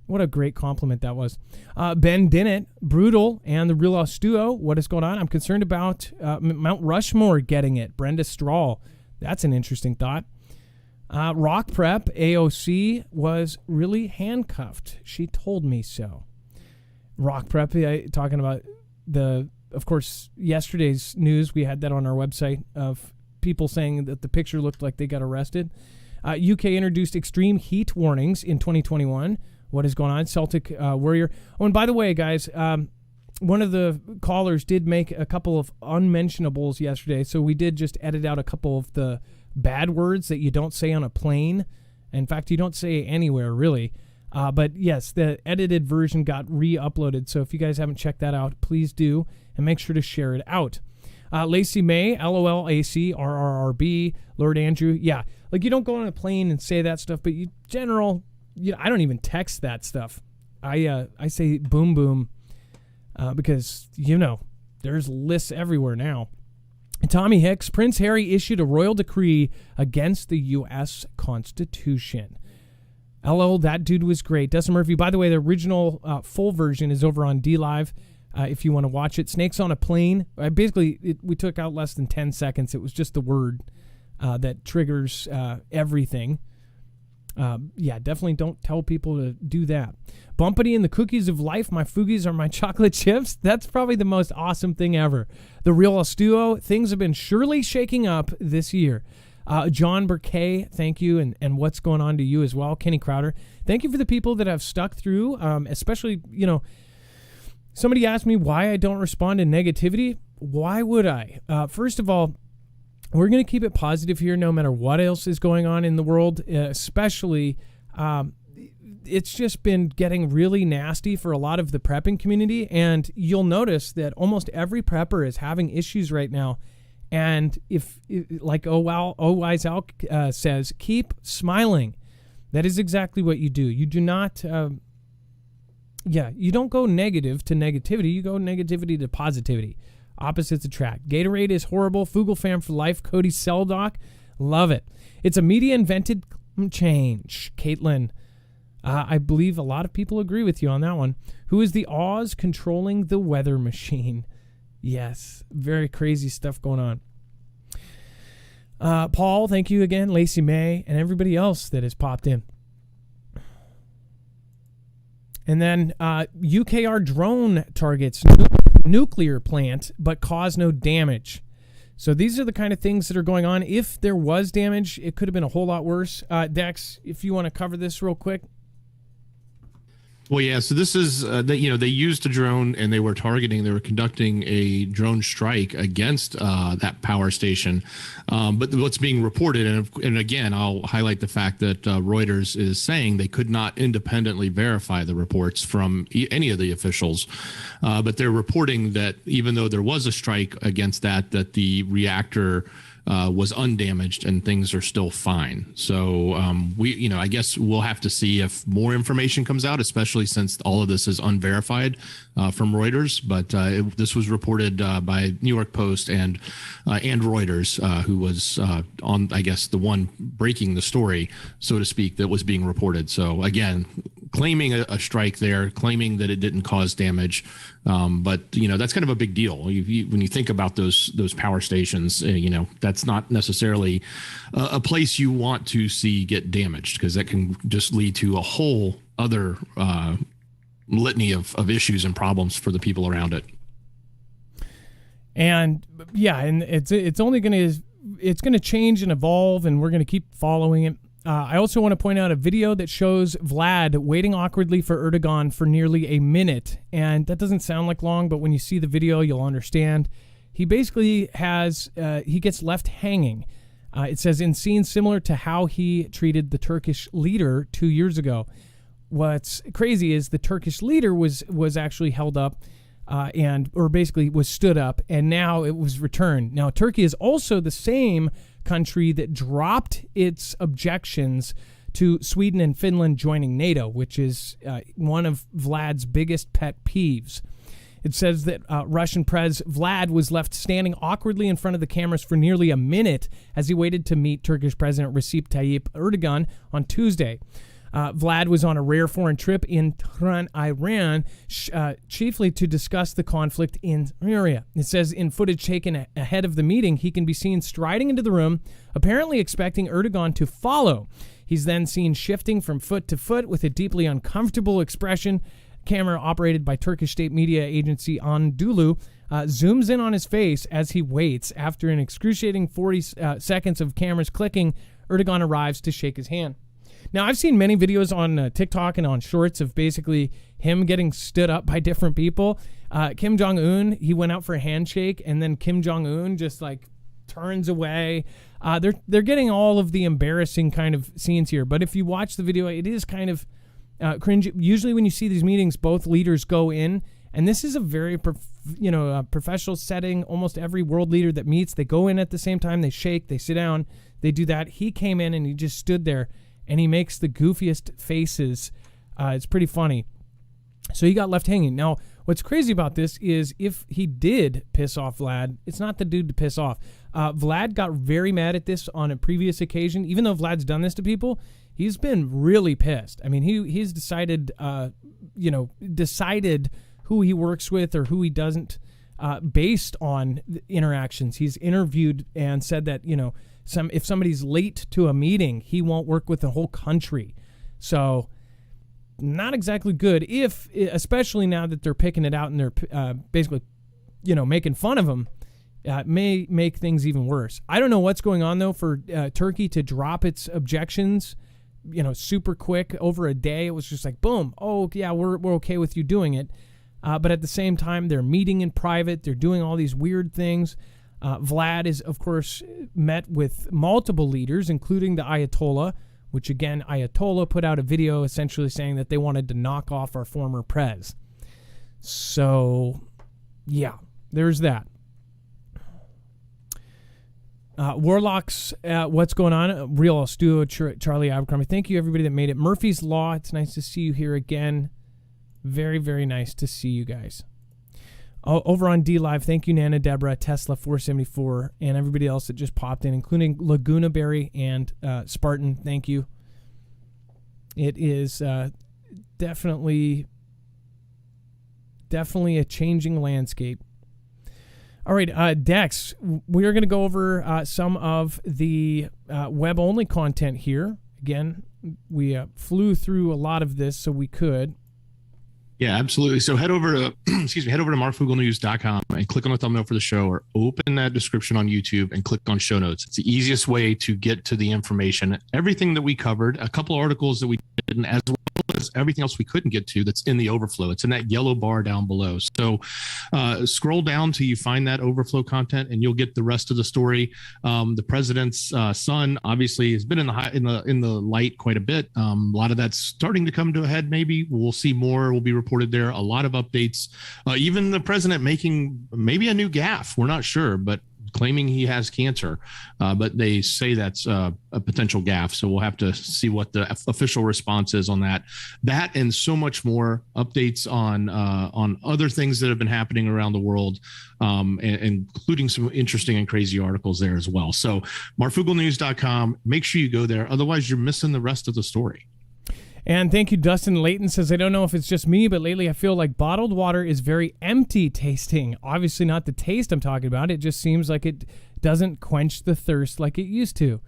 What a great compliment that was. Ben Dinnett, Brutal, and the Real Us Duo. What is going on? I'm concerned about Mount Rushmore getting it. Brenda Strahl. That's an interesting thought. Rock Prep, AOC, was really handcuffed. She told me so. Rock Prep, talking about of course, yesterday's news. We had that on our website of people saying that the picture looked like they got arrested. UK introduced extreme heat warnings in 2021. What is going on? Celtic Warrior. Oh, and by the way, guys, one of the callers did make a couple of unmentionables yesterday, so we did just edit out a couple of the bad words that you don't say on a plane. In fact, you don't say anywhere, really. But yes, the edited version got re-uploaded, so if you guys haven't checked that out, please do, and make sure to share it out. Lacey May, LOLAC, RRRB, Lord Andrew. Yeah, like you don't go on a plane and say that stuff, but I don't even text that stuff. I say boom boom because, there's lists everywhere now. Tommy Hicks, Prince Harry issued a royal decree against the U.S. Constitution. LO, that dude was great. Dustin Murphy, by the way, the original full version is over on DLive if you want to watch it. Snakes on a Plane. We took out less than 10 seconds. It was just the word that triggers everything. Definitely don't tell people to do that. Bumpity and the Cookies of Life. My Foogies are my chocolate chips. That's probably the most awesome thing ever. The Real Us Duo. Things have been surely shaking up this year. John Burkay, thank you, and what's going on to you as well. Kenny Crowder, thank you for the people that have stuck through, especially, somebody asked me why I don't respond to negativity. Why would I? First of all, we're going to keep it positive here no matter what else is going on in the world, especially it's just been getting really nasty for a lot of the prepping community, and you'll notice that almost every prepper is having issues right now. And if like Wise Al says, keep smiling. That is exactly what you do. You do not, you don't go negative to negativity. You go negativity to positivity. Opposites attract. Gatorade is horrible. Foogle fan for life. Cody Seldock, love it. It's a media-invented change. Caitlin, I believe a lot of people agree with you on that one. Who is the Oz controlling the weather machine? Yes, very crazy stuff going on. Paul, thank you again. Lacey May, and everybody else that has popped in. And then UKR drone targets nuclear plant, but cause no damage. So these are the kind of things that are going on. If there was damage, it could have been a whole lot worse. Dex, if you want to cover this real quick. Well, yeah. So this is that they used a drone and they were conducting a drone strike against that power station. But what's being reported, and again, I'll highlight the fact that Reuters is saying they could not independently verify the reports from any of the officials, but they're reporting that even though there was a strike against that the reactor was undamaged and things are still fine. So I guess we'll have to see if more information comes out, especially since all of this is unverified from Reuters. But this was reported by New York Post and Reuters, who was on, I guess, the one breaking the story, so to speak, that was being reported. So again, claiming a strike there, claiming that it didn't cause damage. But that's kind of a big deal. When you think about those power stations, that's not necessarily a place you want to see get damaged, because that can just lead to a whole other litany of issues and problems for the people around it. And it's only going to change and evolve, and we're going to keep following it. I also want to point out a video that shows Vlad waiting awkwardly for Erdogan for nearly a minute. And that doesn't sound like long, but when you see the video, you'll understand. He basically he gets left hanging. It says, in scenes similar to how he treated the Turkish leader 2 years ago. What's crazy is the Turkish leader was actually held up or basically was stood up, and now it was returned. Now, Turkey is also the same country that dropped its objections to Sweden and Finland joining NATO, which is one of Vlad's biggest pet peeves. It says that Russian Prez Vlad was left standing awkwardly in front of the cameras for nearly a minute as he waited to meet Turkish President Recep Tayyip Erdogan on Tuesday. Vlad was on a rare foreign trip in Tehran, Iran, chiefly to discuss the conflict in Syria. It says in footage taken ahead of the meeting, he can be seen striding into the room, apparently expecting Erdogan to follow. He's then seen shifting from foot to foot with a deeply uncomfortable expression. Camera operated by Turkish state media agency Anadolu zooms in on his face as he waits. After an excruciating 40 seconds of cameras clicking, Erdogan arrives to shake his hand. Now, I've seen many videos on TikTok and on Shorts of basically him getting stood up by different people. Kim Jong-un, he went out for a handshake, and then Kim Jong-un just turns away. They're getting all of the embarrassing kind of scenes here. But if you watch the video, it is kind of cringe. Usually when you see these meetings, both leaders go in, and this is a very professional setting. Almost every world leader that meets, they go in at the same time, they shake, they sit down, they do that. He came in and he just stood there, and he makes the goofiest faces. It's pretty funny. So he got left hanging. Now, what's crazy about this is if he did piss off Vlad, it's not the dude to piss off. Vlad got very mad at this on a previous occasion. Even though Vlad's done this to people, he's been really pissed. I mean, he's decided who he works with or who he doesn't based on interactions. He's interviewed and said that, if somebody's late to a meeting, he won't work with the whole country. So not exactly good, especially now that they're picking it out and they're basically, making fun of him. May make things even worse. I don't know what's going on, though, for Turkey to drop its objections, super quick over a day. It was just like, boom. Oh, yeah, we're okay with you doing it. But at the same time, they're meeting in private. They're doing all these weird things. Vlad is, of course, met with multiple leaders, including the Ayatollah, which, again, Ayatollah put out a video essentially saying that they wanted to knock off our former prez. So, yeah, there's that. Warlocks, what's going on? Real Studio, Charlie Abercrombie. Thank you, everybody that made it. Murphy's Law, it's nice to see you here again. Very, very nice to see you guys. Over on D Live, thank you, Nana, Deborah, Tesla 474, and everybody else that just popped in, including Laguna Berry and Spartan. Thank you. It is definitely a changing landscape. All right, Dex, we are going to go over some of the web-only content here. Again, we flew through a lot of this so we could. Yeah, absolutely. So head over to marfoogle.news.com and click on the thumbnail for the show, or open that description on YouTube and click on show notes. It's the easiest way to get to the information. Everything that we covered, a couple articles that we did, as well as as everything else we couldn't get to that's in the overflow. It's in that yellow bar down below. So scroll down till you find that overflow content, and you'll get the rest of the story. The president's son obviously has been in the light quite a bit. A lot of that's starting to come to a head. Maybe we'll see more will be reported there. A lot of updates. Even the president making maybe a new gaffe. We're not sure, but claiming he has cancer, but they say that's a potential gaffe. So we'll have to see what the official response is on that. That and so much more updates on other things that have been happening around the world, and including some interesting and crazy articles there as well. So marfooglenews.com. Make sure you go there. Otherwise, you're missing the rest of the story. And thank you, Dustin Layton says, I don't know if it's just me, but lately I feel like bottled water is very empty tasting. Obviously not the taste I'm talking about. It just seems like it doesn't quench the thirst like it used to.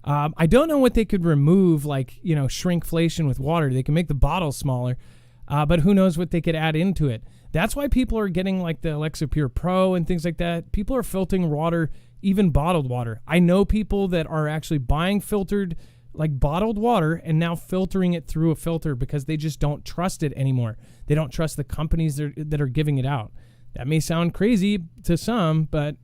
I don't know what they could remove, like, shrinkflation with water. They can make the bottle smaller, but who knows what they could add into it. That's why people are getting like the Alexa Pure Pro and things like that. People are filtering water, even bottled water. I know people that are actually buying filtered, like bottled water, and now filtering it through a filter because they just don't trust it anymore. They don't trust the companies that are giving it out. That may sound crazy to some, but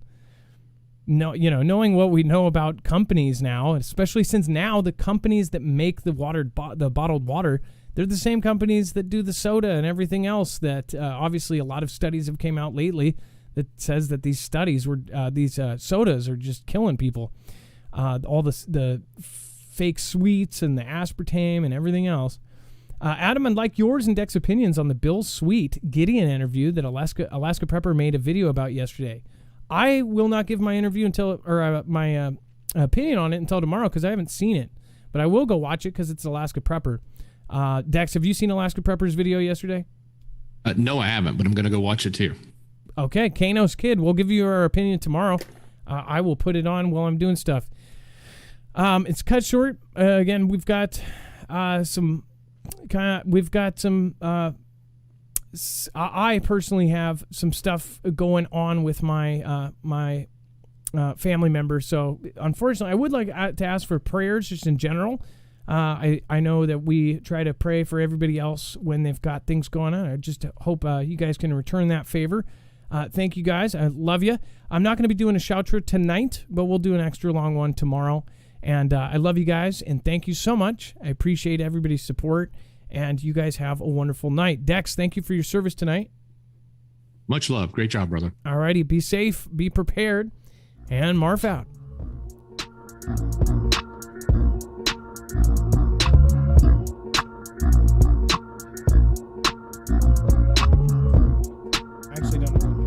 no, knowing what we know about companies now, especially since now the companies that make the bottled water, they're the same companies that do the soda and everything else. That obviously a lot of studies have came out lately that says that these sodas are just killing people. All the fake sweets and the aspartame and everything else. Adam, I'd like yours and Deck's opinions on the Bill Sweet Gideon interview that Alaska Prepper made a video about yesterday. I will not give my opinion on it until tomorrow because I haven't seen it, but I will go watch it because it's Alaska Prepper. Dex, have you seen Alaska Prepper's video yesterday? No, I haven't, but I'm going to go watch it too. Okay, Kano's Kid, we'll give you our opinion tomorrow. I will put it on while I'm doing stuff. It's cut short. Again, we've got some. I personally have some stuff going on with my family members. So unfortunately, I would like to ask for prayers just in general. I know that we try to pray for everybody else when they've got things going on. I just hope you guys can return that favor. Thank you guys. I love you. I'm not going to be doing a shout-out tonight, but we'll do an extra long one tomorrow. And I love you guys, and thank you so much. I appreciate everybody's support, and you guys have a wonderful night. Dex, thank you for your service tonight. Much love. Great job, brother. All righty. Be safe, be prepared, and Marf out. I actually don't know.